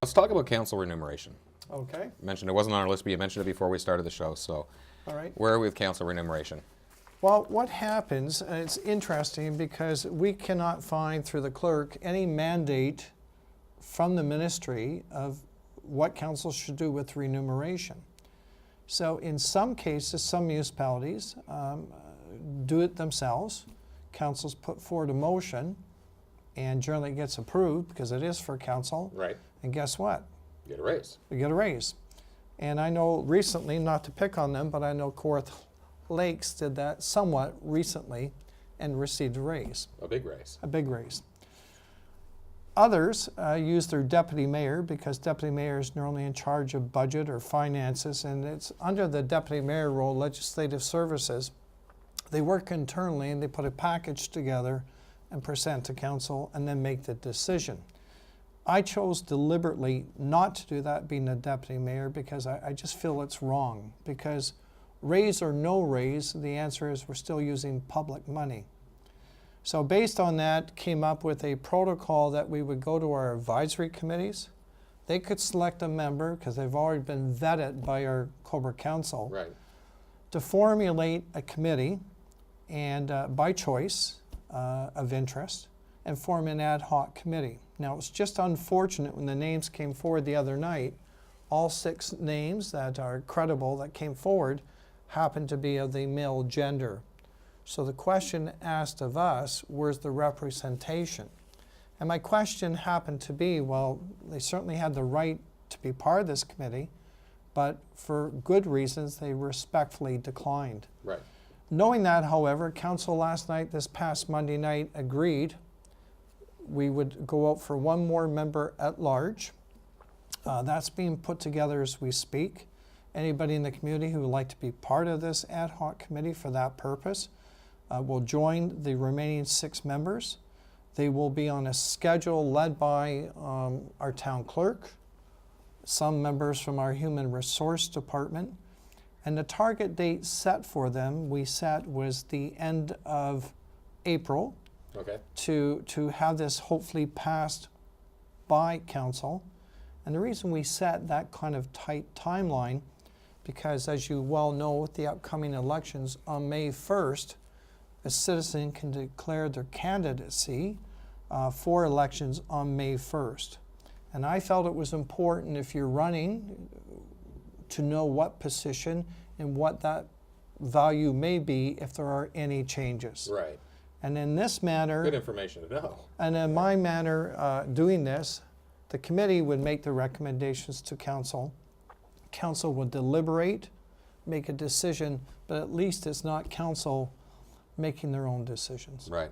Let's talk about council remuneration. Okay, You mentioned it wasn't on our list, but you mentioned it before we started the show. So all right. where are we with council remuneration? Well, what happens, and it's interesting because we cannot find through the clerk any mandate from the ministry of what council should do with remuneration. So in some cases, some municipalities do it themselves. Councils put forward a motion and generally it gets approved because it is for council. Right. And guess what? You get a raise. We get a raise. And I know recently, not to pick on them, but I know Cobourg Lakes did that somewhat recently and received a raise. A big raise. A big raise. Others use their deputy mayor because deputy mayor is normally in charge of budget or finances, and it's under the deputy mayor role, legislative services. They work internally and they put a package together and present to council and then make the decision. I chose deliberately not to do that being a deputy mayor because I just feel it's wrong. Because raise or no raise, the answer is we're still using public money. So based on that, came up with a protocol that we would go to our advisory committees. They could select a member because they've already been vetted by our Cobourg Council. Right. To formulate a committee and by choice of interest and form an ad hoc committee. Now it's just unfortunate when the names came forward the other night, all 6 names that are credible that came forward happen to be of the male gender. So the question asked of us, where's the representation? And my question happened to be, well, they certainly had the right to be part of this committee, but for good reasons, they respectfully declined. Right. Knowing that, however, council last night, this past Monday night, agreed we would go out for one more member at large. That's being put together as we speak. Anybody in the community who would like to be part of this ad hoc committee for that purpose will join the remaining 6 members. They will be on a schedule led by our town clerk, some members from our human resource department, and the target date set for them, we set was the end of April. Okay. To have this hopefully passed by council. And the reason we set that kind of tight timeline, because as you well know with the upcoming elections on May 1st, a citizen can declare their candidacy for elections on May 1st. And I felt it was important if you're running to know what position and what that value may be if there are any changes. Right. And in this manner, Good information to know. and in my manner doing this, the committee would make the recommendations to council. Council would deliberate, make a decision, but at least it's not council making their own decisions. Right.